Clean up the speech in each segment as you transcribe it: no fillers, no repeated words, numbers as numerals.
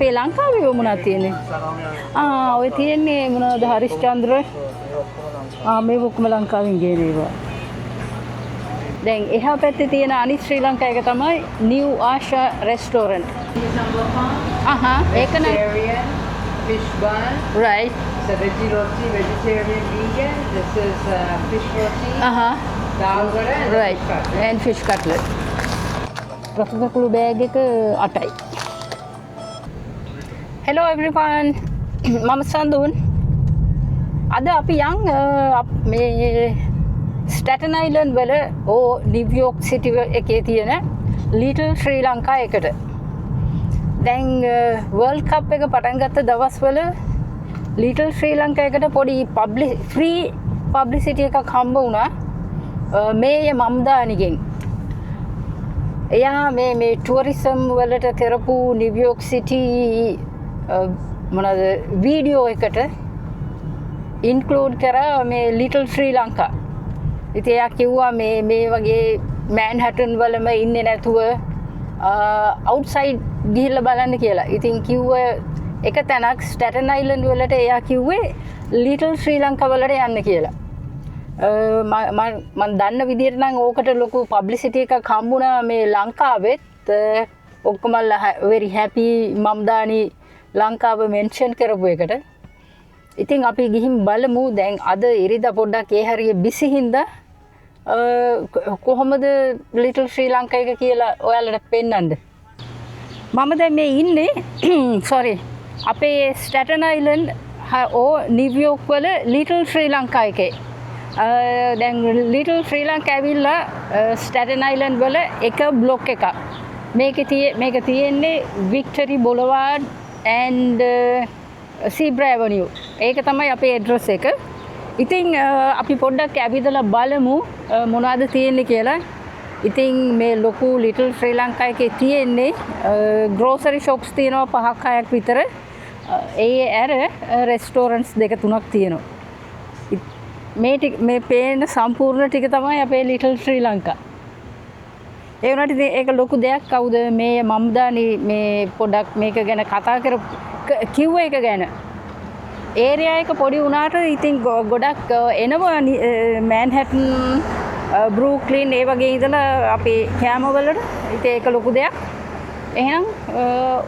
අපේ ලංකාවේ මොනවද තියෙන්නේ? ඔය තියෙන්නේ මොනවද හරිස්චන්ද්‍ර? මේ ඔක්කොම ලංකාවෙන් ගේන ඒවා. දැන් එහා පැත්තේ තියෙන අනිත් ශ්‍රී ලංකා එක තමයි New Asha Restaurant. ඒක නම් Fish bun. right. It's a veggie roti, vegetarian vegan. This is fish roti. Dal vada and right. fish cutlet. And fish cutlet. රසකකුළු බෑග් එක 8යි. Hello everyone. මම සඳුන්. අද අපි යන් මේ ස්ටැටන් අයිලන්ඩ් වල නිව්යෝක් සිටි එකේ තියෙන ලිටල් ශ්‍රී ලංකා එකට. දැන් වර්ල්ඩ් කප් එක පටන් ගත්ත දවස්වල ලිටල් ශ්‍රී ලංකා එකට පොඩි ෆ්‍රී පබ්ලිසිටි එකක් හම්බ වුණා මේය මම්දානිගෙන්. එයා මේ ටුවරිසම් වලට කරපු නිව්යෝක් සිටි මොනවද වීඩියෝ එකට ඉන්ක්ලූඩ් කරා මේ ලිටල් ශ්‍රී ලංකා. ඉතින් එයා කිව්වා මේ වගේ මෑන්හටන් වලම ඉන්නේ නැතුව අවුට්සයිඩ් ගිහිල්ලා බලන්න කියලා. ඉතින් කිව්ව එක තැනක් ස්ටැටන් අයිලන්ඩ් වලට එයා කිව්වේ ලිටල් ශ්‍රී ලංකා වලට යන්න කියලා. මම දන්න විදිහට නම් ඕකට ලොකු පබ්ලිසිටි එකක් හම්බුණා මේ ලංකාවෙත්. ඔක්කොමලා very happy මම්දානි ලංකාව මෙන්ෂන් කරපු එකට. ඉතින් අපි ගිහින් බලමු දැන් අද ඉරිදා පොඩ්ඩක් ඒ හරිය බිසි හින්දා කොහොමද ලිටල් ශ්‍රී ලංකා එක කියලා ඔයාලට පෙන්නන්න. මම දැන් මේ ඉන්නේ sorry අපේ ස්ටැටන් අයිලන්ඩ් නිව්යෝක් වල ලිටල් ශ්‍රී ලංකා එකේ. දැන් ලිටල් ශ්‍රී ලංකා ඇවිල්ලා ස්ටැටන් අයිලන්ඩ් වල එක බ්ලොක් එකක්. මේක තියෙන්නේ වික්ටරි බොලවාඩ් and සීබ්‍රා ඇවනියු. ඒක තමයි අපේ ඇඩ්‍රස් එක. ඉතින් අපි පොඩ්ඩක් ඇවිදලා බලමු මොනවද තියෙන්නේ කියලා. ඉතින් මේ ලොකු ලිටල් ශ්‍රී ලංකා එකේ තියෙන්නේ ග්‍රෝසරි ෂොප්ස් තියෙනවා 5-6ක් විතර. ඒ ඇර රෙස්ටෝරන්ට්ස් 2-3ක් තියෙනවා. මේ පේන සම්පූර්ණ ටික තමයි අපේ ලිටල් ශ්‍රී ලංකා. ඒ වුණාට ඉතින් ඒක ලොකු දෙයක්. කවුද මේ මම්දානි මේ පොඩක් මේක ගැන කතා කිව්ව එක ගැන. ඒරියා එක පොඩි වුණාට ඉතින් ගොඩක් එනවා මෑන්හටන් බෲක්ලින් ඒ වගේ ඉඳලා අපේ කැම වලට. ඉතින් ඒක ලොකු දෙයක්. එහෙනම්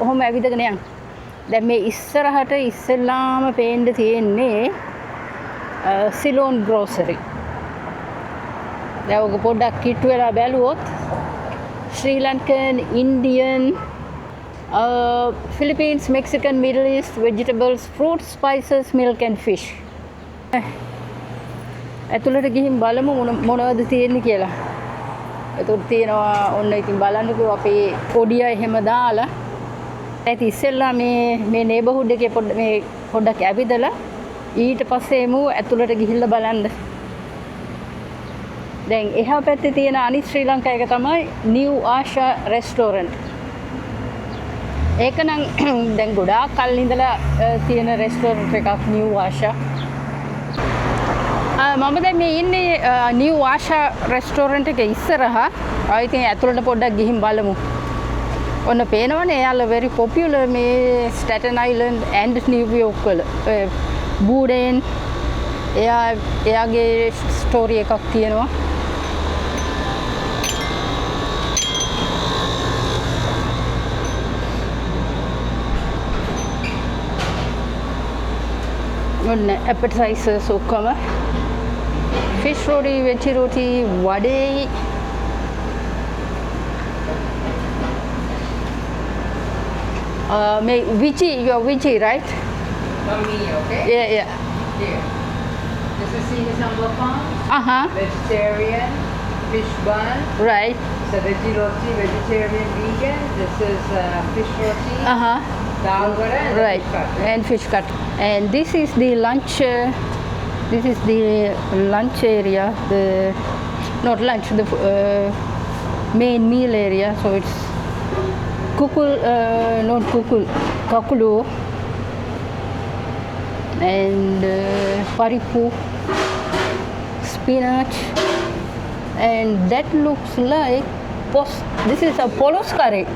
ඔහොම ඇවිදගෙන යන්න. දැන් මේ ඉස්සරහට ඉස්සෙල්ලාම පේන්න තියෙන්නේ සිලෝන් ග්‍රෝසරි. දැන් ඔක පොඩ්ඩක් කිට්ටු වෙලා බැලුවොත් Sri Lankan, Indian, Philippines, Mexican, Middle East, vegetables, fruits, spices, milk and fish. ඇතුළට ගිහින් බලමු මොනවද තියෙන්නේ කියලා. ඒතකොට තියෙනවා ඔන්න ඉතින් බලන්නකෝ අපේ පොඩිය එහෙම දාලා. ඒත් ඉස්සෙල්ලා මේ නේබර්හුඩ් එකේ පොඩ්ඩක් ඇවිදලා ඊට පස්සේ එමු ඇතුළට ගිහිල්ලා බලන්න. දැන් එහා පැත්තේ තියෙන අනිත් ශ්‍රී ලංකා එක තමයි New Asha Restaurant. ඒක නම් දැන් ගොඩාක් කල් ඉඳලා තියෙන රෙස්ටෝරන්ට් එකක් New Asha. මම දැන් මේ ඉන්නේ New Asha Restaurant එකේ ඉස්සරහා. ඉතින් ඇතුළට පොඩ්ඩක් ගිහින් බලමු. ඔන්න පේනවනේ එයාලා very popular මේ Staten Island and New York වල. බූඩෙන් එයාගේ ස්ටෝරි එකක් තියෙනවා. ඔන්න appetizers ඔක්කොම fish roti, veggie roti, vadai මේ you're veggie, right? For me, okay? Yeah. Here. This is Caesar Sambal. Vegetarian, fish bun. Right. It's a veggie roti, vegetarian vegan. This is fish roti. Dal vada and Right. fish cutlet. And fish cut. And this is the lunch. This is the lunch area. Not lunch. The main meal area. So it's not kakulu. And paripu, spinach, and that looks like this is a polos curry.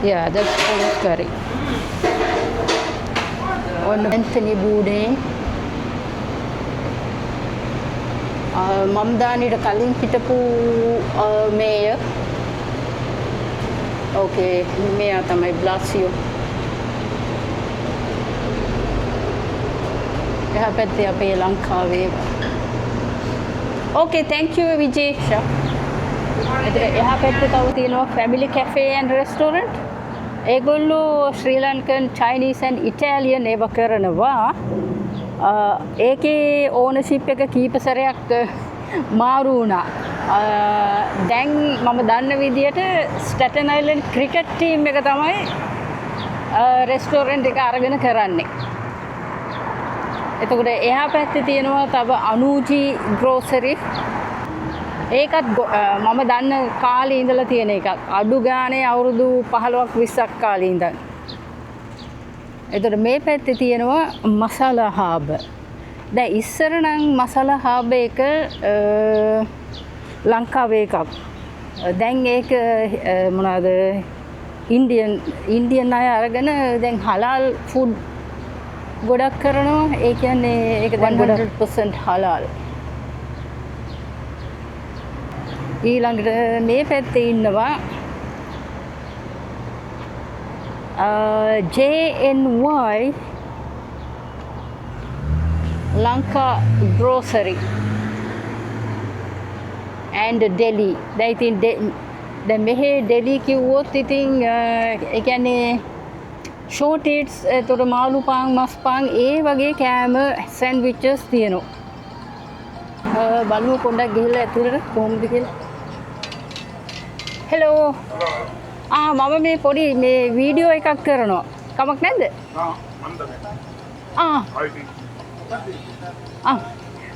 Yeah, that's polish curry. On Anthony Bourdain. මම දාන්නට කලින් හිටපු මේය. Okay, මෙයා තමයි Blasio. එහා පැත්තේ අපේ ලංකාවේ. Okay, thank you Vijay. එහා පැත්තේ තව තියෙනවා Family Cafe and Restaurant. ඒගොල්ලෝ ශ්‍රී ලංකන් Chinese and Italian ඒව කරනවා. ඒකේ ඕනර්ෂිප් එක කීප සැරයක් මාරු වුණා. දැන් මම දන්න විදියට ස්ටැටන් අයිලන්ඩ් ක්‍රිකට් ටීම් එක තමයි රෙස්ටෝරන්ට් එක අරගෙන කරන්නේ. එතකොට එහා පැත්තේ තියෙනවා තව අනූජි ග්‍රෝසරි. ඒකත් මම දන්න කාලේ ඉඳලා තියෙන එකක්. අඩු ගානේ අවුරුදු 15ක් 20ක් කාලේ ඉඳන්. එතකොට මේ පැත්තේ තියෙනවා මසාලා හාබ්. දැන් ඉස්සර නම් මසාලා හාබ් එක ලංකාවේ එකක්. දැන් ඒක මොනවාද ඉන්දියන් අය අරගෙන දැන් හලාල් ෆුඩ් ගොඩක් කරනවා. ඒ කියන්නේ ඒක දැන් 100% හලාල්. ඊළඟට මේ පැත්තේ ඉන්නවා JNY Lanka Grocery and Delhi. දැන් ඉතින් දැන් මෙහි ඩෙලි කිව්වොත් ඉතින් ඒ කියන්නේ ෂෝට් ඉට්ස් එතකොට මාළු පාන් මස් පාන් ඒ වගේ කෑම සෑන්ඩ්විචස් තියෙනවා. බලමු පොඩ්ඩක් ගිහලා ඇතුළට කොහොමද කියලා. හෙලෝ. මම මේ පොඩි මේ වීඩියෝ එකක් කරනවා. කමක් නැද්ද?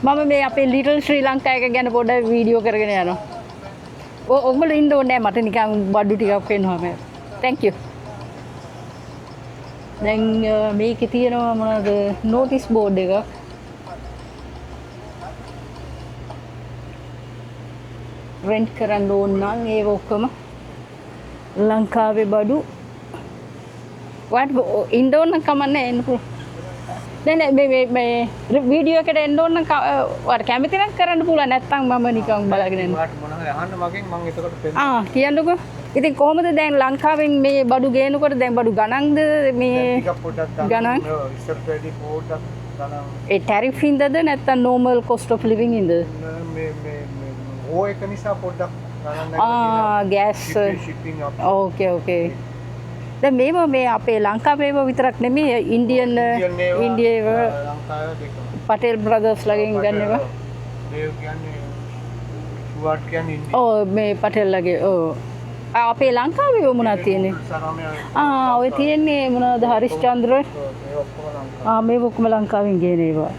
මම මේ අපේ ලිටල් ශ්‍රී ලංකා එක ගැන පොඩ්ඩක් වීඩියෝ කරගෙන යනවා. ඔගොල්ලෝ ඉන්න ඕනේ මට නිකන් බඩු ටිකක් වෙනවා මේ. Thank you. දැන් මේකේ තියෙනවා මොනවද නෝටිස් බෝඩ් එකක්. රෙන්ට් කරන්න ඕන නම් ඒක ඔක්කොම ලංකාවේ බඩු. වට ඉන්න ඕන නම් කමන්නේ එන්න පුළුවන්. නෑ මේ වීඩියෝ එකට එන්න ඕන නම් වට කැමති නම් කරන්න පුළුවන්. නැත්තම් මම නිකන් බලාගෙන ඉන්න. මොනවද අහන්න මගෙන් මම එතකොට පෙන්නනවා. කියන්නකෝ. ඉතින් කොහොමද දැන් ලංකාවෙන් මේ බඩු ගේනකොට දැන් බඩු ගණන්ද මේ ගණන් ඉස්සර වැඩි පොඩ්ඩක් ගණන් ඒ ටැරිෆ් හින්දාද නැත්නම් normal cost of living හින්දාද මේ ඕ එක නිසා පොඩ්ඩක් ගණන් gas shipping okay දැන් මේ අපේ ලංකාවේ විතරක් නෙමෙයි ඉන්දියන් ඉන්දියාවේ ලංකාවේ දෙක පටේල් බ්‍රදර්ස් ලගෙන් ගන්නවා දේව් කියන්නේ ෂුවර්ට් කියන්නේ මේ පටේල් ලගේ අපේ ලංකාවේ මොනවද තියෙන්නේ? ඔය තියෙන්නේ මොනවද හරිස්චන්ද්‍ර? මේ ඔක්කොම ලංකාවෙන් ගේන ඒවා.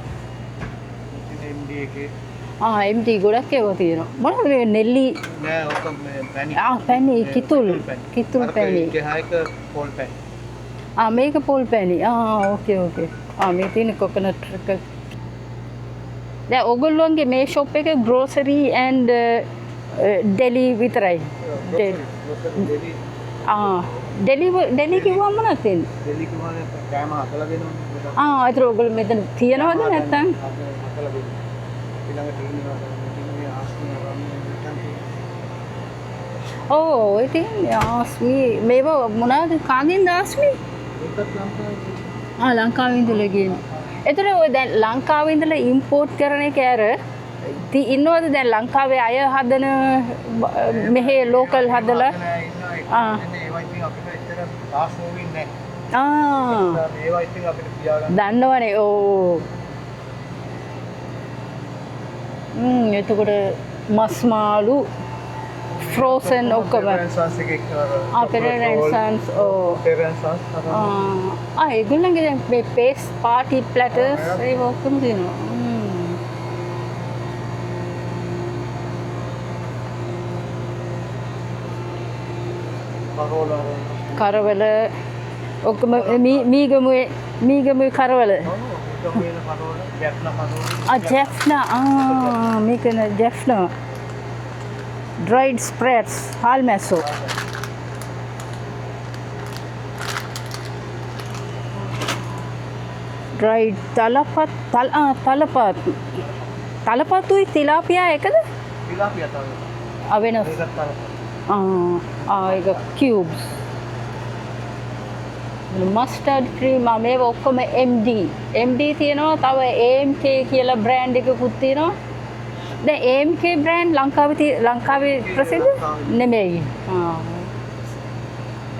MD ගොඩක් ඒවා තියෙනවා. මොනවද මේ නෙල්ලි? නෑ ඔක්කොම පැණි. පැණි කිතුල් පැණි. ඒක පොල් පැණි. මේක පොල් පැණි. ඕකේ. මේ තියෙන කොකනට් එක. දැන් ඔයගොල්ලෝගේ මේ ෂොප් එකේ grocery and deli විතරයි. ඩෙලි කිව්වම මොනවද තියෙන්නේ? ඩෙලි කිව්වම කෑම හදලා දෙනවා. ඒතර ඔයගොල්ලෝ මෙතන තියනවද නැත්නම්? හදලා දෙනවා. ඊළඟට ඉන්නේ ඔය තියෙන්නේ ආස්මි මේව මොනවද කාගෙන්ද ආස්මි? ලංකාවේ ඉඳලා ගියනේ. ඒතර ඔය දැන් ලංකාවේ ඉඳලා ඉම්පෝට් කරන එක ඇර ඉන්නවද දැන් ලංකාවේ අය හදන මෙහෙ ලෝකල් හදලා ඒවා ඉතින් අපිට එච්චර දාස්ෝ වෙන්නේ නැහැ. ඒවා ඉතින් අපිට පියාගන්න. දන්නවනේ. එතකොට මස් මාළු frozen ඔක්කොම. පෙරෙරන්සන්ස් ඒගොල්ලන්ගේ දැන් මේ paste party platters ඒ ඔක්කොම තියෙනවා. කරවල ඔක්කොම මීගමුවේ කරවල. ජැෆ්නා මේක ජැෆ්නා dried spreads හාල් මැස්සෝ. dried තලපතුයි තිලාපියා එකද? තිලාපියා තමයි. වෙනස්. ඒකත් තමයි. ඒක cubes. මස්ටර්ඩ් ක්‍රීම් මේව ඔක්කොම MD තියෙනවා. තව AMK කියලා බ්‍රෑන්ඩ් එකකුත් තියෙනවා. දැන් AMK බ්‍රෑන්ඩ් ලංකාවේ ප්‍රසිද්ධ නෙමෙයි.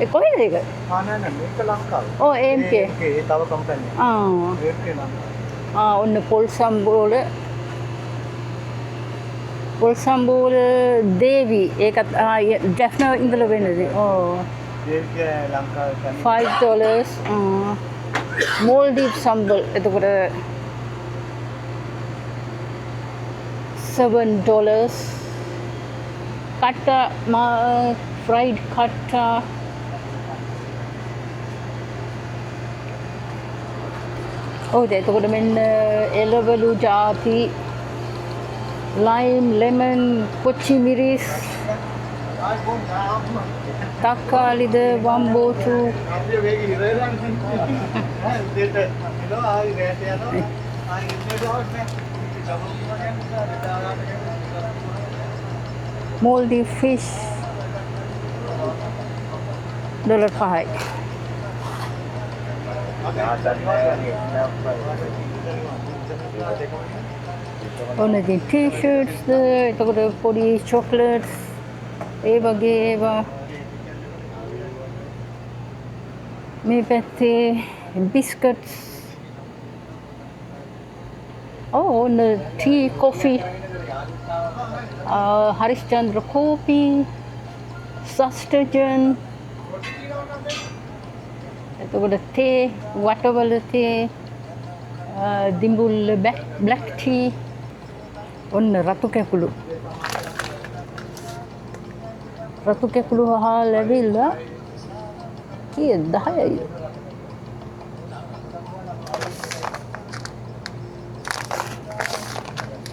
ඒ කොහෙද ඒක? නෑ මේක ලංකාවේ. AMK. ඒ තව කම්පැනි. ඒක ලංකාවේ. ඔන්න පොල් සම්බෝල දේවි ඒකත් ජැෆ්නා ඉඳලා වෙනද? ඒක ලංකාවේ $5 Maldive sambal එතකොට $7 කට්ටා fried කට්ටා එතකොට මෙන්න එළවලු ජාති lime lemon කොච්චිමිරිස් තක්කාලිද වම්බෝතු moldy fish $5. ඔන්න ඉතින් t-shirts එතකොට පොඩි chocolates ඒ වගේ ඒවා මේ පැත්තේ biscuits ඔන්න tea coffee හරිස්චන්ද්‍ර කෝපි සස්ටජන් එතකොට තේ වටවල තේ දිඹුල් black tea ඔන්න රතු කැකුළු හා ලැබිලා කීයද 10යි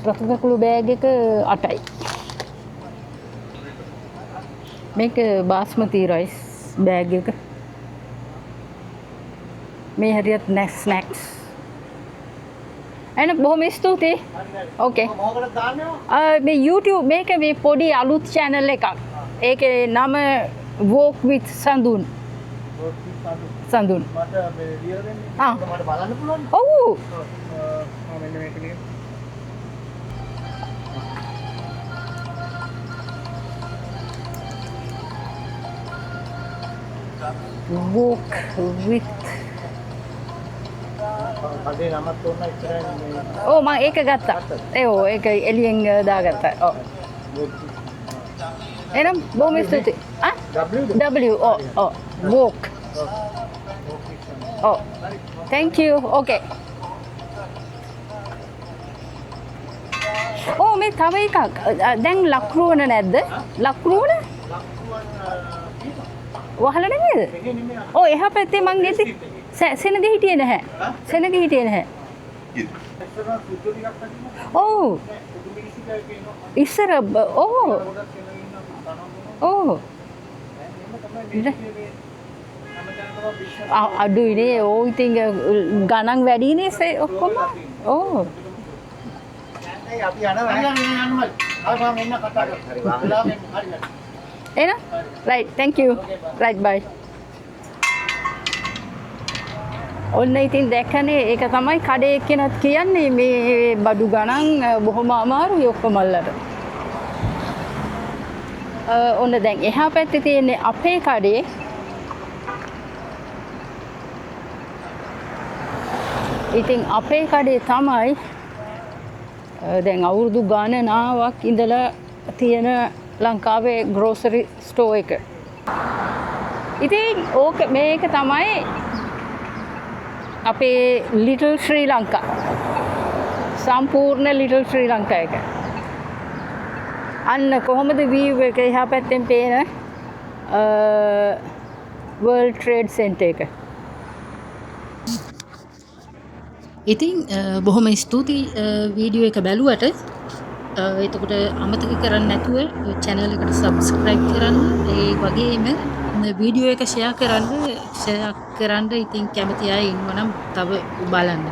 රතු කැකුළු බෑග් එක 8යි මේක බාස්මති රයිස් බෑග් එක මේ හරියට ස්නැක්ස් එන බොහොම ස්තුතියි ඕකේ මේ YouTube මේක මේ පොඩි අලුත් channel එකක් ඒකේ නම walk with සඳුන් මට මේ ලියලා දෙන්න. මට බලන්න පුළුවන්. ඔව් මෙන්න මේක ලියන්න. walk with අදේ නමත් ඕන ඉස්සරහින් මේ මම ඒක ගත්තා ඒක එළියෙන් දාගත්තා එහෙනම් බොහොම ස්තුතියි W walk thank you okay මේ තව එකක් දැන් ලක්රුවන නැද්ද ලක්රුවන වහලා නෙමෙයිද එහා පැත්තේ මං ගෙති සෙනග හිටියේ නැහැ ඉස්සර අඩුයිනේ ඉතින් ගණන් වැඩිනේ ඔක්කොම අපි යනවා එහෙනම් right thank you right bye ඔන්න ඉතින් දැක්කනේ ඒක තමයි කඩේ එක්කෙනත් කියන්නේ මේ බඩු ගණන් බොහොම අමාරුයි ඔක්කොම අල්ලන්න. ඔන්න දැන් එහා පැත්තේ තියෙන්නේ අපේ කඩේ. ඉතින් අපේ කඩේ තමයි දැන් අවුරුදු ගණනාවක් ඉඳලා තියෙන ලංකාවේ grocery store එක. ඉතින් මේක තමයි අපේ little ශ්‍රී ලංකා සම්පූර්ණ little ශ්‍රී ලංකා එක අන්න කොහොමද view එක එහා පැත්තෙන් පේන World Trade Center එක ඉතින් බොහොම ස්තුතියි වීඩියෝ එක බැලුවට එතකොට අමතක කරන්න නැතුව channel එකට subscribe කරන්න ඒ වගේම වීඩියෝ එක ෂෙයා කරන්න ඉතින් කැමති අය ඉන්නවනම් තව බලන්න.